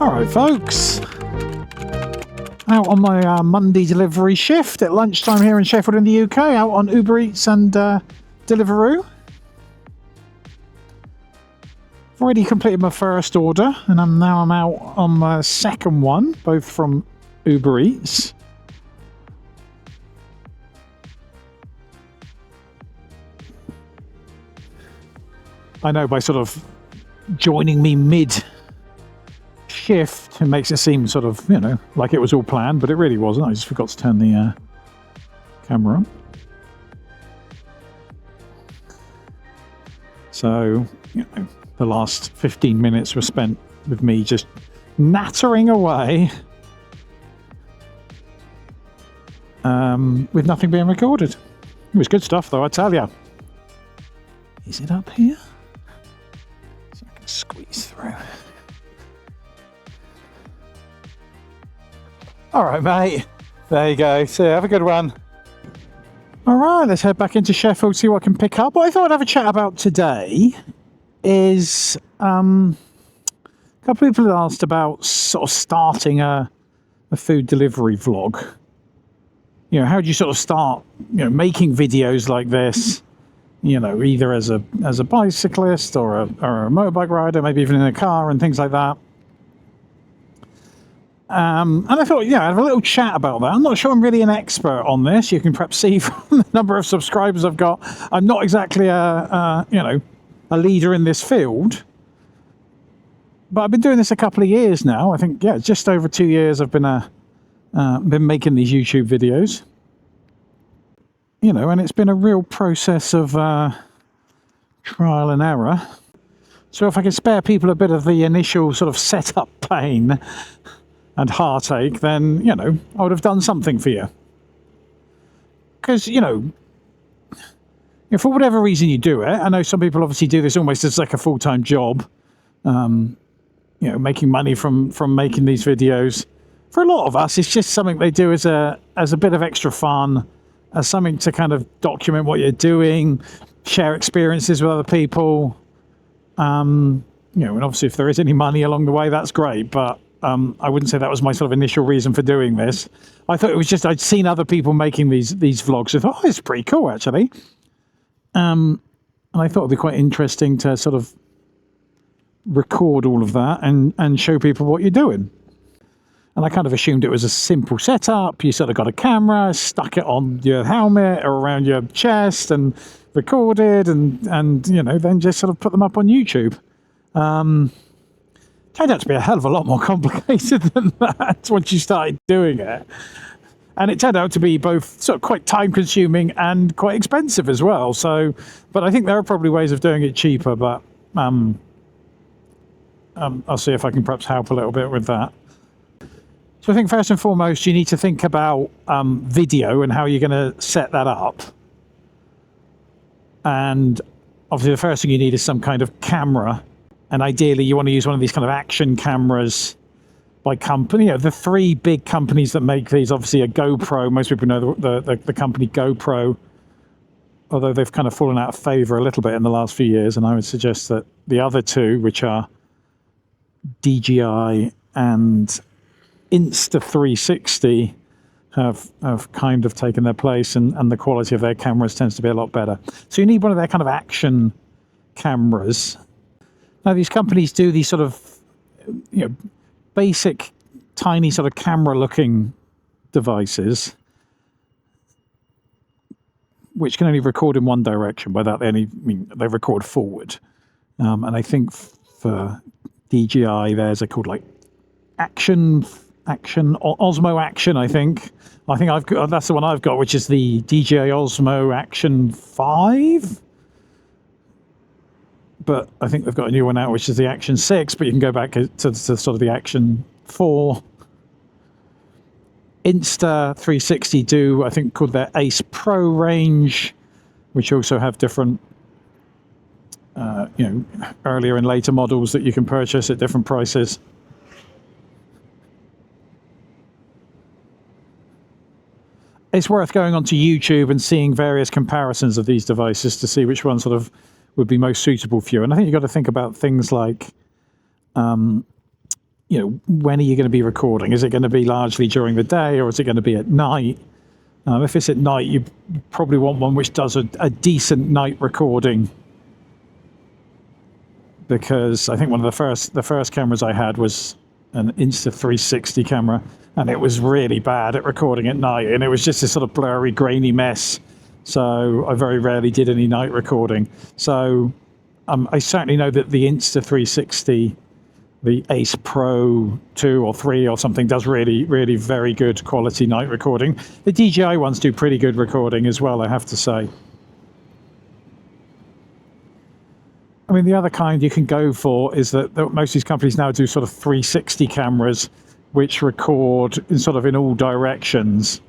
Alright folks, out on my Monday delivery shift at lunchtime here in Sheffield in the UK, out on Ubereats and Deliveroo. I've already completed my first order and I'm out on my second one, both from Ubereats. I know by sort of joining me mid-shift, it makes it seem sort of, you know, like it was all planned, but it really wasn't. I just forgot to turn the camera on. So, you know, the last 15 minutes were spent with me just nattering away with nothing being recorded. It was good stuff, though, I tell you. Is it up here? So I can squeeze through. All right, mate. There you go. So have a good one. All right, let's head back into Sheffield, see what I can pick up. What I thought I'd have a chat about today is a couple of people had asked about sort of starting a food delivery vlog. You know, how do you sort of start, you know, making videos like this? You know, either as a bicyclist or a motorbike rider, maybe even in a car and things like that. And I thought, yeah, I'd have a little chat about that. I'm not sure I'm really an expert on this. You can perhaps see from the number of subscribers I've got, I'm not exactly a leader in this field. But I've been doing this a couple of years now. I think, yeah, just over 2 years I've been making these YouTube videos. You know, and it's been a real process of trial and error. So if I can spare people a bit of the initial sort of setup pain and heartache, then, you know, I would have done something for you. Because, you know, for whatever reason you do it, I know some people obviously do this almost as like a full-time job, you know, making money from making these videos. For a lot of us, it's just something they do as a bit of extra fun, as something to kind of document what you're doing, share experiences with other people. You know, and obviously if there is any money along the way, that's great, but I wouldn't say that was my sort of initial reason for doing this. I thought it was just I'd seen other people making these vlogs. I thought, oh, it's pretty cool, actually. And I thought it'd be quite interesting to sort of record all of that and show people what you're doing. And I kind of assumed it was a simple setup. You sort of got a camera, stuck it on your helmet or around your chest and recorded and you know, then just sort of put them up on YouTube. Turned out to be a hell of a lot more complicated than that once you started doing it. And it turned out to be both sort of quite time consuming and quite expensive as well. So, but I think there are probably ways of doing it cheaper, but I'll see if I can perhaps help a little bit with that. So I think first and foremost, you need to think about video and how you're going to set that up. And obviously the first thing you need is some kind of camera. And ideally, you want to use one of these kind of action cameras by company. You know, the three big companies that make these, obviously, a GoPro. Most people know the company GoPro, although they've kind of fallen out of favor a little bit in the last few years. And I would suggest that the other two, which are DJI and Insta360, have kind of taken their place, and the quality of their cameras tends to be a lot better. So you need one of their kind of action cameras. Now, these companies do these sort of, you know, basic, tiny sort of camera-looking devices, which can only record in one direction. By that, they record forward. And I think for DJI, theirs are called like Osmo Action. I think I've got, that's the one I've got, which is the DJI Osmo Action 5. But I think they've got a new one out, which is the Action 6, but you can go back to sort of the Action 4. Insta360 do, I think, called their Ace Pro range, which also have different, you know, earlier and later models that you can purchase at different prices. It's worth going onto YouTube and seeing various comparisons of these devices to see which one sort of would be most suitable for you. And I think you've got to think about things like, you you know, when are you going to be recording? Is it going to be largely during the day, or is it going to be at night? If it's at night, you probably want one which does a decent night recording, because I think one of the first cameras I had was an Insta360 camera, and it was really bad at recording at night, and it was just this sort of blurry, grainy mess. So I very rarely did any night recording. So I certainly know that the Insta360, the Ace Pro 2 or 3 or something, does really, really very good quality night recording. The DJI ones do pretty good recording as well, I have to say. I mean, the other kind you can go for is that most of these companies now do sort of 360 cameras, which record in all directions.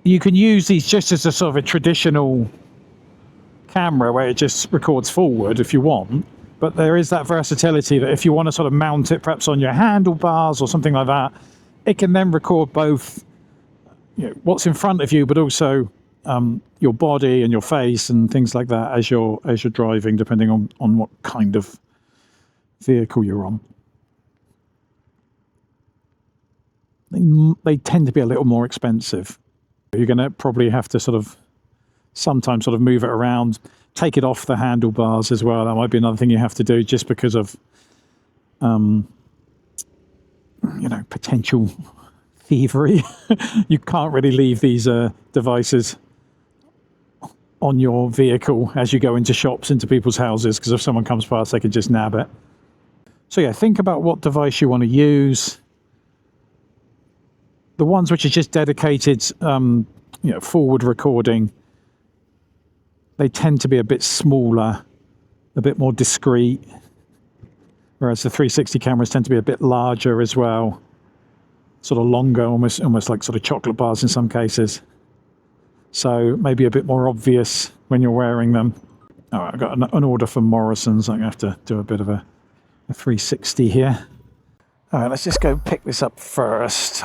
You can use these just as a sort of a traditional camera where it just records forward if you want, but there is that versatility that if you want to sort of mount it perhaps on your handlebars or something like that, it can then record both, you know, what's in front of you, but also your body and your face and things like that as you're driving, depending on what kind of vehicle you're on. They tend to be a little more expensive. You're going to probably have to sometimes move it around, take it off the handlebars as well. That might be another thing you have to do, just because of potential thievery. You can't really leave these devices on your vehicle as you go into shops, into people's houses, because if someone comes past, they can just nab it. So yeah, think about what device you want to use. The ones which are just dedicated, forward recording, they tend to be a bit smaller, a bit more discreet, whereas the 360 cameras tend to be a bit larger as well, sort of longer, almost like sort of chocolate bars in some cases. So maybe a bit more obvious when you're wearing them. All right, I've got an order from Morrison's. I'm going to have to do a bit of a 360 here. All right, let's just go pick this up first.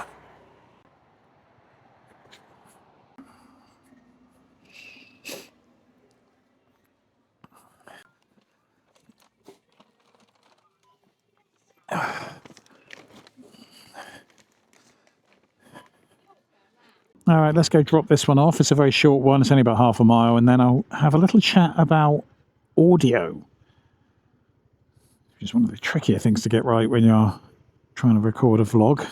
All right, let's go drop this one off. It's a very short one. It's only about half a mile, and then I'll have a little chat about audio, which is one of the trickier things to get right when you're trying to record a vlog.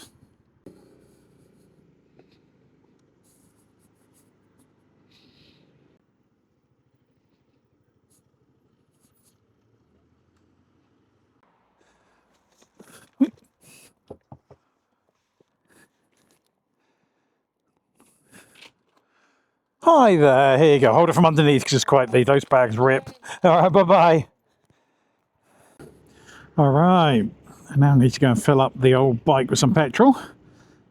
Hi there, here you go. Hold it from underneath because it's quite those bags rip. All right, bye-bye. All right, I now need to go and fill up the old bike with some petrol.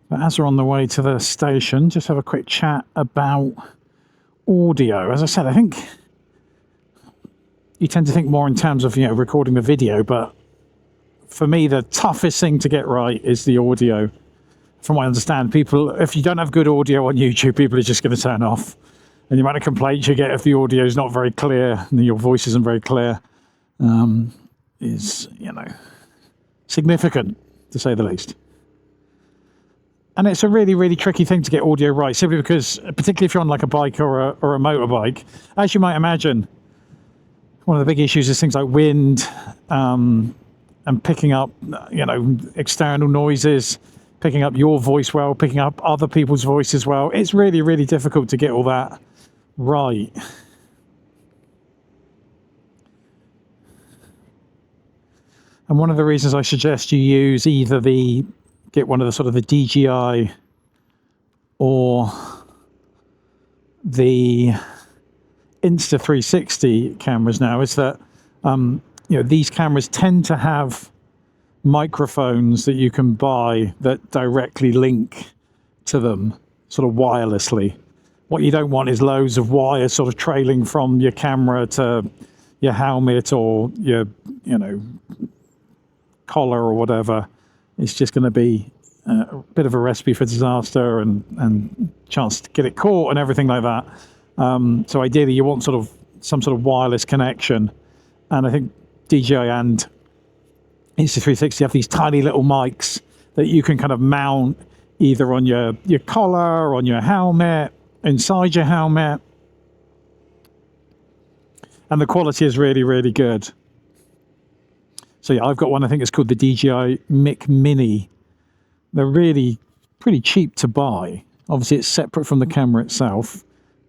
But as we're on the way to the station, just have a quick chat about audio. As I said, I think you tend to think more in terms of, recording the video, but for me, the toughest thing to get right is the audio. From what I understand, people, if you don't have good audio on YouTube, people are just going to turn off. And the amount of complaints you get if the audio is not very clear and your voice isn't very clear is, significant, to say the least. And it's a really, really tricky thing to get audio right, simply because, particularly if you're on like a bike or a motorbike, as you might imagine, one of the big issues is things like wind and picking up, external noises, picking up your voice well, picking up other people's voices well. It's really, really difficult to get all that right. And one of the reasons I suggest you use either get one of the DJI or the Insta360 cameras now is that, these cameras tend to have microphones that you can buy that directly link to them wirelessly. What you don't want is loads of wires trailing from your camera to your helmet or your collar or whatever. It's just going to be a bit of a recipe for disaster and chance to get it caught and everything like that. So ideally you want some sort of wireless connection, and I think DJI and Insta360 have these tiny little mics that you can kind of mount either on your collar, or on your helmet, inside your helmet. And the quality is really, really good. So yeah, I've got one, I think it's called the DJI Mic Mini. They're really pretty cheap to buy. Obviously it's separate from the camera itself.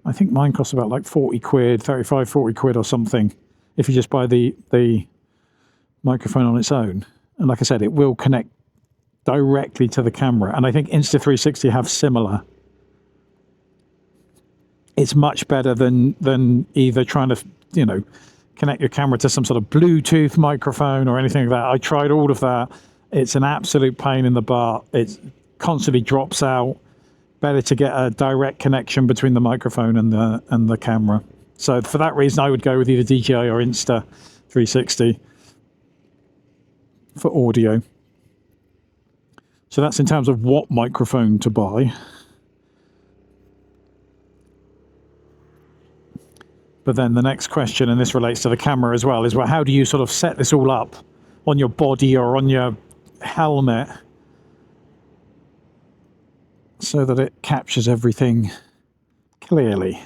I think mine costs about like 40 quid, 35, 40 quid or something, if you just buy the microphone on its own. And like I said, it will connect directly to the camera. And I think Insta360 have similar. It's much better than either trying to, you know, connect your camera to some sort of Bluetooth microphone or anything like that. I tried all of that. It's an absolute pain in the butt. It constantly drops out. Better to get a direct connection between the microphone and the camera. So for that reason, I would go with either DJI or Insta360 for audio. So that's in terms of what microphone to buy. But then the next question, and this relates to the camera as well, is, well, how do you sort of set this all up on your body or on your helmet so that it captures everything clearly?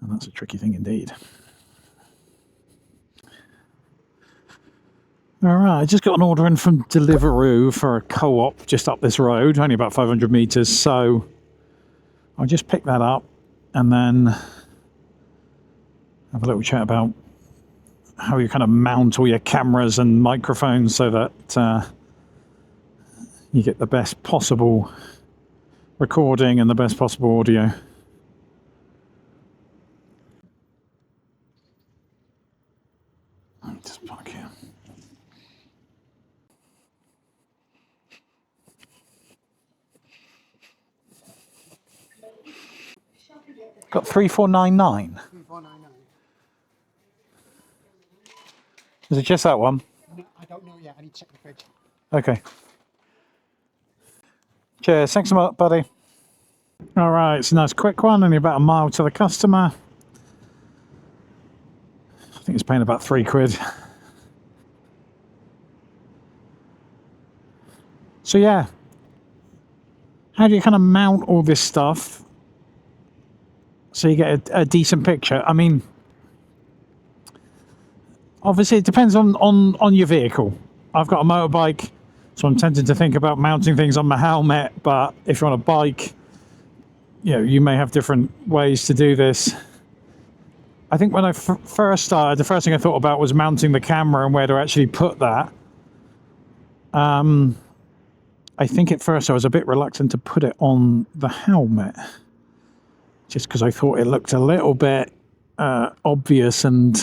And that's a tricky thing indeed. All right, I just got an order in from Deliveroo for a co-op just up this road, only about 500 meters. So I'll just pick that up and then have a little chat about how you kind of mount all your cameras and microphones so that you get the best possible recording and the best possible audio. Let me just plug here. Got 3499. 3499. Is it just that one? No, I don't know yet. I need to check the fridge. Okay. Cheers. Thanks a lot, buddy. All right, it's a nice quick one, only about a mile to the customer. I think it's paying about 3 quid. So yeah, how do you kind of mount all this stuff so you get a decent picture? I mean, obviously it depends on your vehicle. I've got a motorbike, so I'm tempted to think about mounting things on my helmet, but if you're on a bike, you know, you may have different ways to do this. I think when I first started, the first thing I thought about was mounting the camera and where to actually put that. I think at first I was a bit reluctant to put it on the helmet, just because I thought it looked a little bit obvious and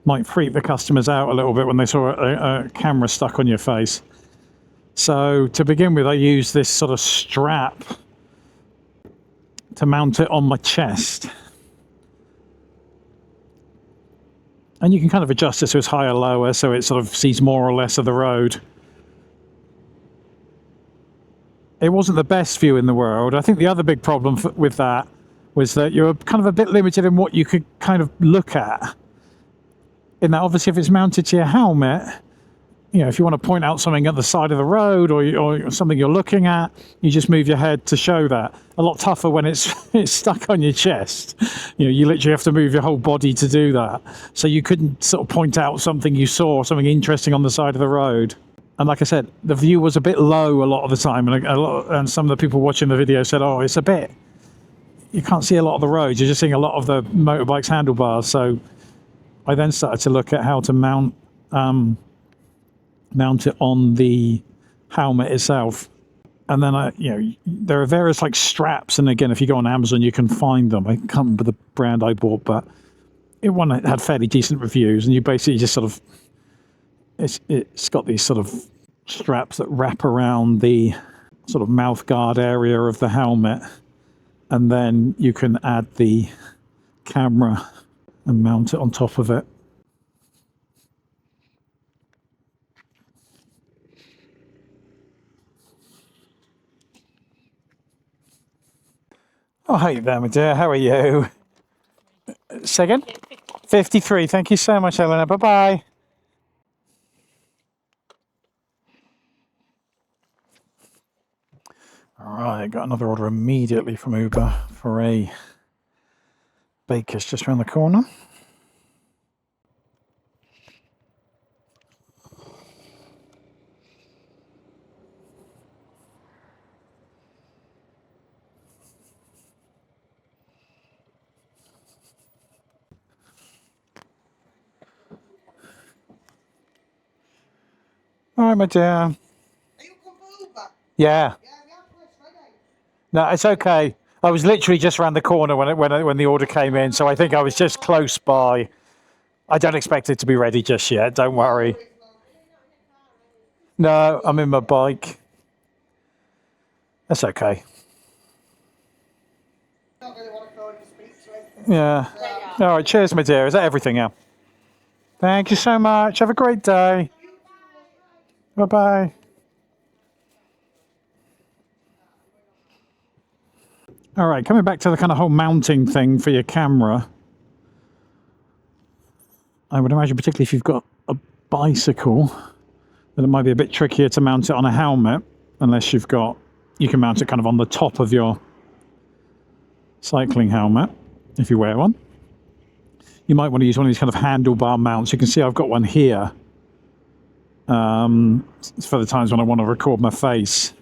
might freak the customers out a little bit when they saw a camera stuck on your face. So to begin with, I used this sort of strap to mount it on my chest. And you can kind of adjust it so it's higher or lower, so it sort of sees more or less of the road. It wasn't the best view in the world. I think the other big problem with that was that you're kind of a bit limited in what you could kind of look at. In that, obviously, if it's mounted to your helmet, you know, if you want to point out something at the side of the road or something you're looking at, you just move your head to show that. A lot tougher when it's stuck on your chest. You know, you literally have to move your whole body to do that. So you couldn't sort of point out something you saw, something interesting on the side of the road. And like I said, the view was a bit low a lot of the time, and some of the people watching the video said, "Oh, it's a bit. You can't see a lot of the roads. You're just seeing a lot of the motorbike's handlebars." So I then started to look at how to mount it on the helmet itself. And then there are various like straps, and again, if you go on Amazon, you can find them. I can't remember the brand I bought, but it had fairly decent reviews, and you basically just sort of. It's got these sort of straps that wrap around the sort of mouth guard area of the helmet, and then you can add the camera and mount it on top of it. Oh, hey there, my dear. How are you? Say again? 53. Thank you so much, Eleanor. Bye-bye. Alright, got another order immediately from Uber for a baker's just around the corner. Alright, my dear. Are you come for Uber? Yeah. Yeah, we have this ready. No, it's okay. I was literally just around the corner when the order came in, so I think I was just close by. I don't expect it to be ready just yet, don't worry. No, I'm in my bike. That's okay. I don't really want to phone to speak to him. Yeah. Alright, cheers, my dear. Is that everything now? Thank you so much. Have a great day. Bye-bye. Alright, coming back to the kind of whole mounting thing for your camera. I would imagine, particularly if you've got a bicycle, that it might be a bit trickier to mount it on a helmet, unless you can mount it kind of on the top of your cycling helmet, if you wear one. You might want to use one of these kind of handlebar mounts. You can see I've got one here. It's for the times when I want to record my face.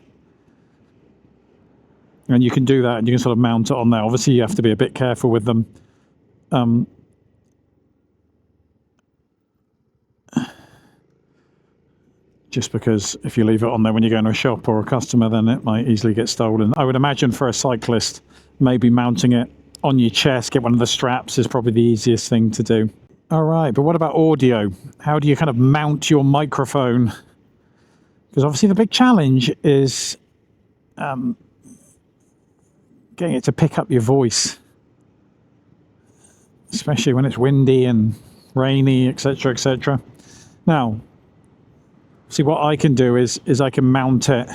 And you can do that, and you can sort of mount it on there. Obviously, you have to be a bit careful with them. Just because if you leave it on there when you go in a shop or a customer, then it might easily get stolen. I would imagine for a cyclist, maybe mounting it on your chest, get one of the straps, is probably the easiest thing to do. All right, but what about audio? How do you kind of mount your microphone? Because obviously the big challenge is getting it to pick up your voice, especially when it's windy and rainy, etc., etc. Now, see, what I can do is I can mount it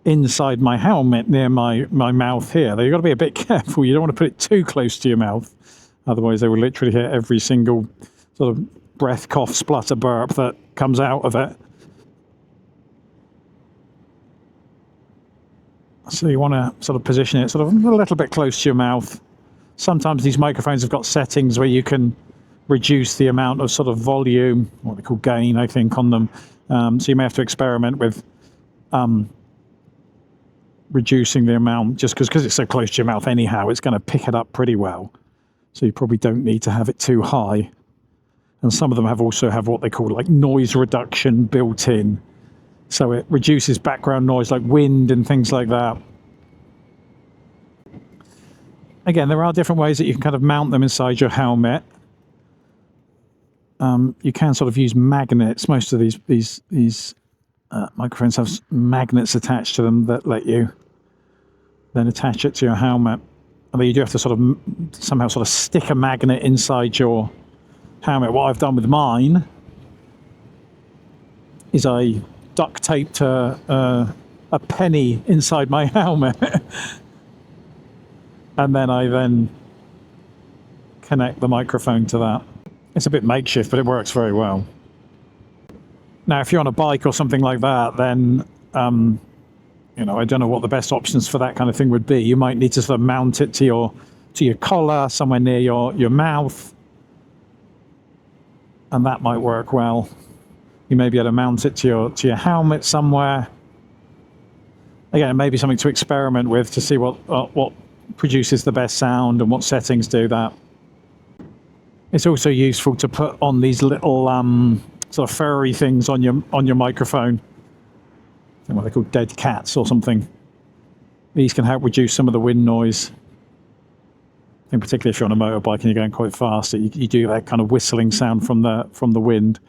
inside my helmet near my mouth here. Now, you've got to be a bit careful. You don't want to put it too close to your mouth. Otherwise, they will literally hit every single sort of breath, cough, splutter, burp that comes out of it. So you want to sort of position it sort of a little bit close to your mouth. Sometimes these microphones have got settings where you can reduce the amount of sort of volume, what they call gain, I think, on them. So you may have to experiment with reducing the amount, just because it's so close to your mouth anyhow, it's going to pick it up pretty well. So you probably don't need to have it too high. And some of them also have what they call like noise reduction built in. So it reduces background noise like wind and things like that. Again, there are different ways that you can kind of mount them inside your helmet. You can sort of use magnets. Most of these microphones have magnets attached to them that let you then attach it to your helmet. Although you do have to sort of somehow sort of stick a magnet inside your helmet. What I've done with mine is I duct taped a penny inside my helmet and then I connect the microphone to that. It's a bit makeshift, but it works very well. Now, if you're on a bike or something like that, then I don't know what the best options for that kind of thing would be. You might need to sort of mount it to your collar, somewhere near your mouth, and that might work well. You may be able to mount it to your helmet somewhere. Again, it may be something to experiment with to see what produces the best sound and what settings do that. It's also useful to put on these little sort of furry things on your microphone. I think what they're called, dead cats or something. These can help reduce some of the wind noise. I think particularly if you're on a motorbike and you're going quite fast, you do that kind of whistling sound from the wind.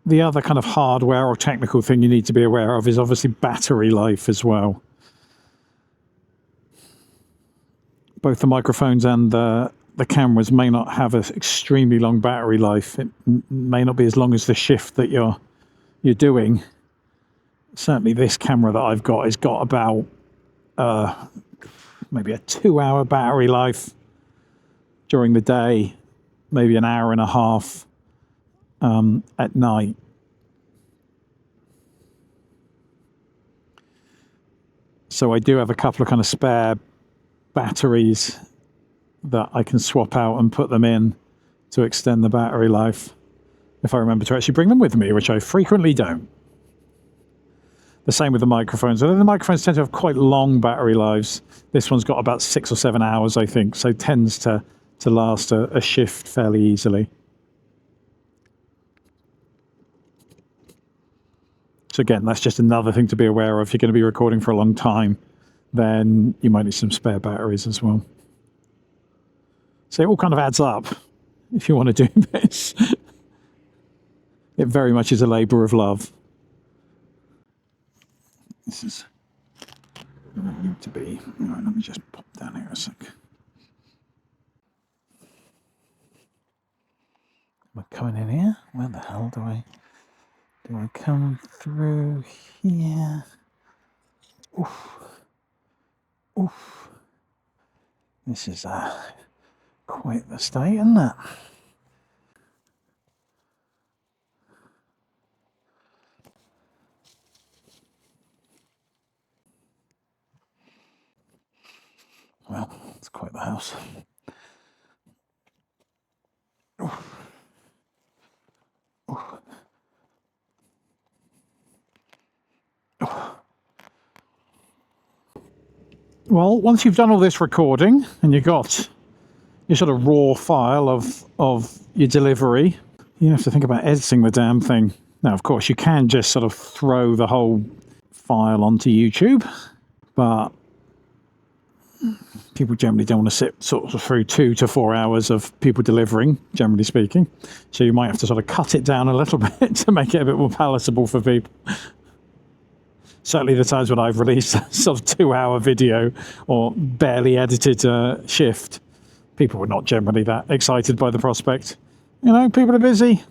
The other kind of hardware or technical thing you need to be aware of is obviously battery life as well. Both the microphones and the cameras may not have an extremely long battery life. It may not be as long as the shift that you're doing. Certainly this camera that I've got has got about maybe a 2-hour battery life during the day, maybe an hour and a half at night. So I do have a couple of kind of spare batteries that I can swap out and put them in to extend the battery life, if I remember to actually bring them with me, which I frequently don't. The same with the microphones. Although the microphones tend to have quite long battery lives. This one's got about 6 or 7 hours, I think, so tends to last a shift fairly easily. So again, that's just another thing to be aware of. If you're going to be recording for a long time, then you might need some spare batteries as well. So it all kind of adds up if you want to do this. It very much is a labour of love. This is where I need to be. Right, let me just pop down here a sec. Am I coming in here? Where the hell do I come through here? Oof. Oof. This is quite the state, isn't it? Well, it's quite the house. Oof. Oof. Oof. Well, once you've done all this recording and you've got your sort of raw file of your delivery, you have to think about editing the damn thing. Now, of course, you can just sort of throw the whole file onto YouTube, but people generally don't want to sit sort of through 2 to 4 hours of people delivering, generally speaking. So you might have to sort of cut it down a little bit to make it a bit more palatable for people. Certainly the times when I've released a sort of 2-hour video or barely edited shift, people were not generally that excited by the prospect. You know, people are busy.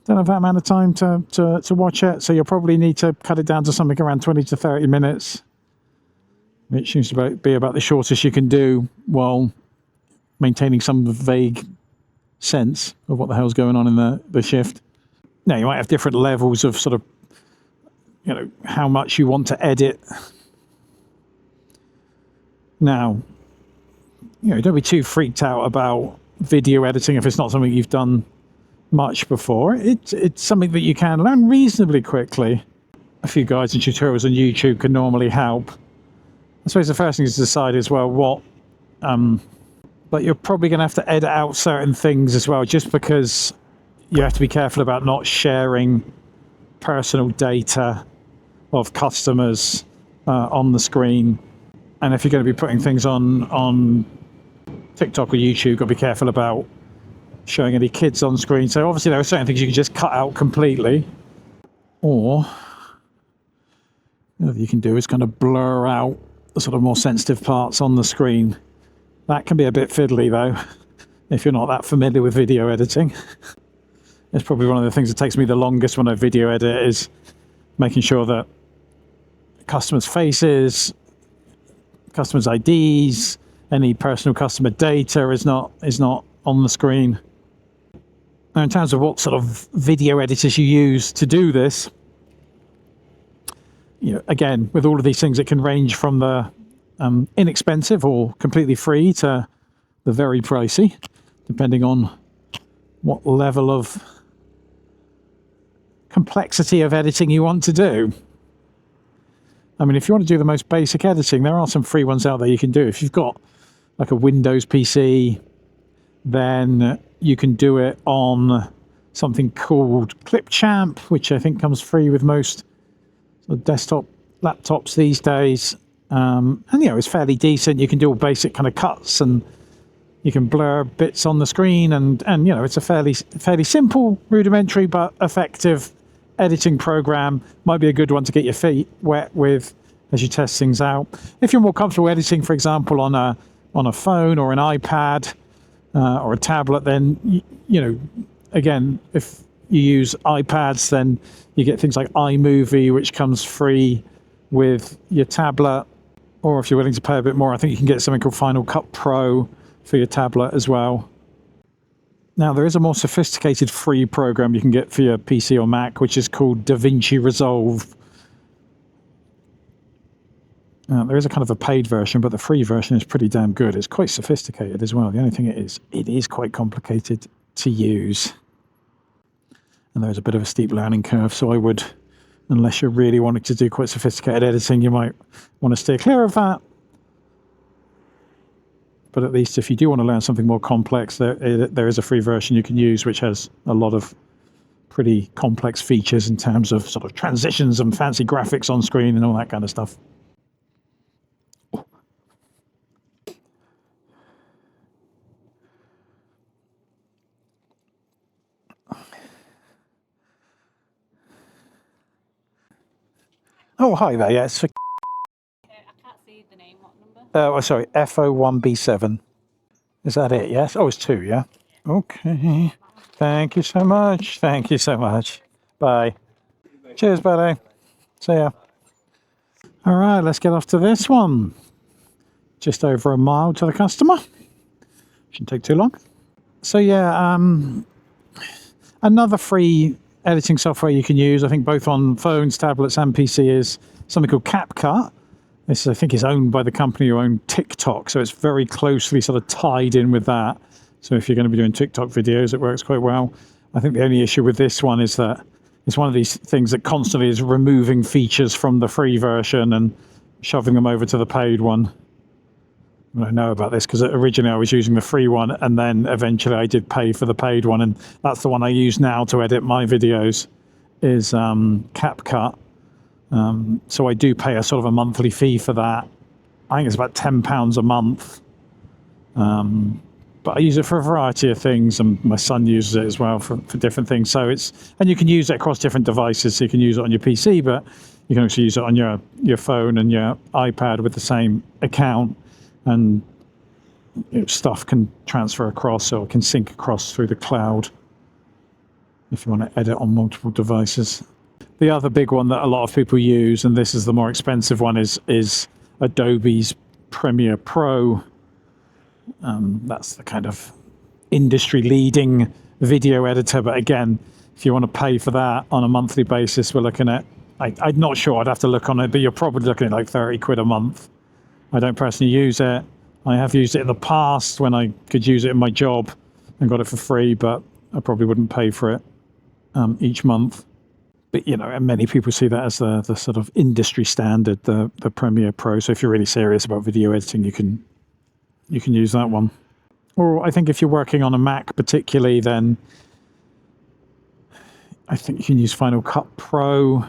Don't have that amount of time to watch it, so you'll probably need to cut it down to something around 20 to 30 minutes. It seems to be about the shortest you can do while maintaining some vague sense of what the hell's going on in the shift. Now, you might have different levels of sort of, you know, how much you want to edit. Now, you know, don't be too freaked out about video editing if it's not something you've done much before. It's something that you can learn reasonably quickly. A few guides and tutorials on YouTube can normally help. I suppose the first thing is to decide as well what, but you're probably going to have to edit out certain things as well, just because you have to be careful about not sharing personal data of customers on the screen. And if you're going to be putting things on TikTok or YouTube, you've got to be careful about showing any kids on screen. So obviously there are certain things you can just cut out completely, or what you can do is kind of blur out the sort of more sensitive parts on the screen. That can be a bit fiddly though, if you're not that familiar with video editing. It's probably one of the things that takes me the longest when I video edit, is making sure that customers' faces, customers' IDs, any personal customer data is not on the screen. Now, in terms of what sort of video editors you use to do this, you know, again, with all of these things, it can range from the inexpensive or completely free to the very pricey, depending on what level of complexity of editing you want to do. I mean, if you want to do the most basic editing, there are some free ones out there you can do. If you've got like a Windows PC, then you can do it on something called Clipchamp, which I think comes free with most sort of desktop laptops these days. And, you know, it's fairly decent. You can do all basic kind of cuts, and you can blur bits on the screen, and you know, it's a fairly simple, rudimentary, but effective editing program. Might be a good one to get your feet wet with as you test things out. If you're more comfortable editing, for example, on a phone or an iPad or a tablet, then, you know, again, if you use iPads, then you get things like iMovie, which comes free with your tablet. Or if you're willing to pay a bit more, I think you can get something called Final Cut Pro for your tablet as well. Now, there is a more sophisticated free program you can get for your PC or Mac, which is called DaVinci Resolve. There is a kind of a paid version, but the free version is pretty damn good. It's quite sophisticated as well. The only thing it is quite complicated to use. And there's a bit of a steep learning curve, so I would, unless you're really wanting to do quite sophisticated editing, you might want to steer clear of that. But at least if you do want to learn something more complex, there is a free version you can use, which has a lot of pretty complex features in terms of sort of transitions and fancy graphics on screen and all that kind of stuff. Oh, hi there. Yeah, it's I can't see the name. What number? oh, sorry, FO1B7. Is that it? Yes. Oh, it's 2. Yeah. Okay. Thank you so much. Thank you so much. Bye. Cheers, buddy. See ya. All right, let's get off to this one. Just over a mile to the customer. Shouldn't take too long. So yeah, another free editing software you can use, I think both on phones, tablets and PC, is something called CapCut. This, I think, is owned by the company who own TikTok, so it's very closely sort of tied in with that. So if you're going to be doing TikTok videos, it works quite well. I think the only issue with this one is that it's one of these things that constantly is removing features from the free version and shoving them over to the paid one. I know about this because originally I was using the free one, and then eventually I did pay for the paid one, and that's the one I use now to edit my videos, is CapCut. So I do pay a sort of a monthly fee for that. I think it's about £10 a month. But I use it for a variety of things, and my son uses it as well for different things. So and you can use it across different devices. So you can use it on your PC, but you can also use it on your phone and your iPad with the same account. And stuff can transfer across, or can sync across through the cloud if you want to edit on multiple devices. The other big one that a lot of people use, and this is the more expensive one, is Adobe's Premiere Pro. That's the kind of industry-leading video editor. But again, if you want to pay for that on a monthly basis, we're looking at, I'm not sure, I'd have to look on it, but you're probably looking at like 30 quid a month. I don't personally use it. I have used it in the past when I could use it in my job and got it for free, but I probably wouldn't pay for it each month. But, you know, and many people see that as the sort of industry standard, the Premiere Pro. So if you're really serious about video editing, you can use that one. Or I think if you're working on a Mac particularly, then I think you can use Final Cut Pro,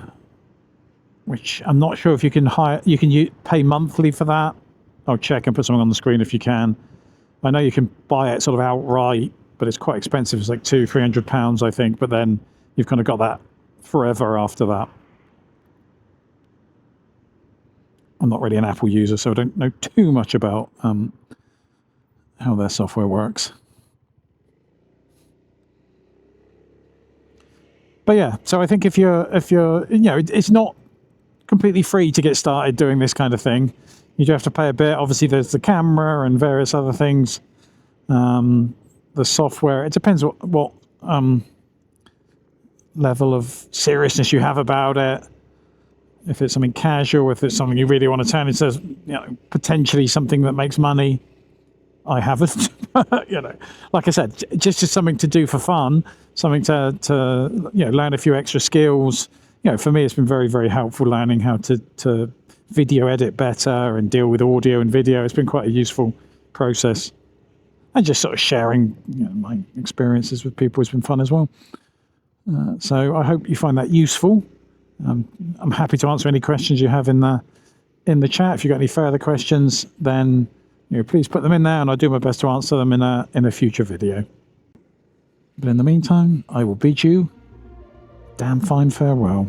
which I'm not sure if you can pay monthly for that. I'll check and put something on the screen if you can. I know you can buy it sort of outright, but it's quite expensive. It's like £200-300, I think. But then you've kind of got that forever after that. I'm not really an Apple user, so I don't know too much about how their software works. But yeah, so I think if you're, you know, it's not completely free to get started doing this kind of thing. You do have to pay a bit. Obviously, there's the camera and various other things. The software, it depends what level of seriousness you have about it. If it's something casual, if it's something you really want to turn into, you know, potentially something that makes money. I haven't, you know, like I said, just as something to do for fun, something to you know, learn a few extra skills. You know, for me, it's been very, very helpful learning how to video edit better and deal with audio and video. It's been quite a useful process. And just sort of sharing, you know, my experiences with people has been fun as well. So I hope you find that useful. I'm happy to answer any questions you have in the chat. If you've got any further questions, then, you know, please put them in there, and I'll do my best to answer them in a future video. But in the meantime, I will bid you damn fine farewell.